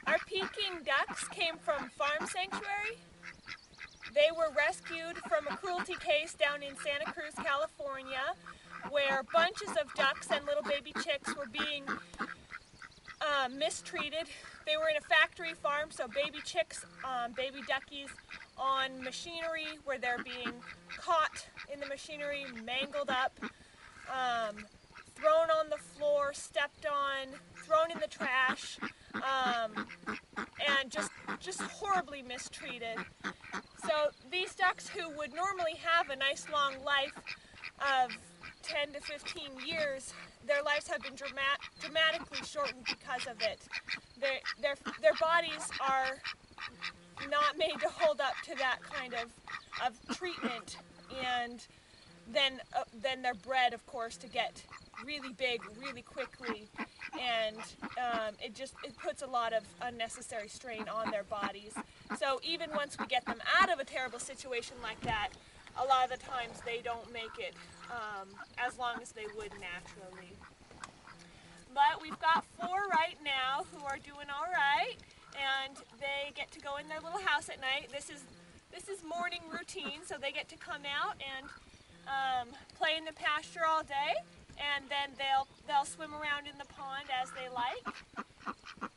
Our Peking ducks came from Farm Sanctuary. They were rescued from a cruelty case down in Santa Cruz, California, where bunches of ducks and little baby chicks were being mistreated. They were in a factory farm, so baby chicks, baby duckies on machinery where they're being caught in the machinery, mangled up, thrown on the floor, stepped on, thrown in the trash, and just horribly mistreated. So these ducks, who would normally have a nice long life of 10 to 15 years, their lives have been dramatically shortened because of it. Their bodies are not made to hold up to that kind of treatment, and then they're bred, of course, to get really big really quickly, and it puts a lot of unnecessary strain on their bodies. So even once we get them out of a terrible situation like that, a lot of the times they don't make it as long as they would naturally. But we've got 4 right now who are doing all right, and they get to go in their little house at night. This is morning routine, so they get to come out and play in the pasture all day, and then they'll swim around in the pond as they like.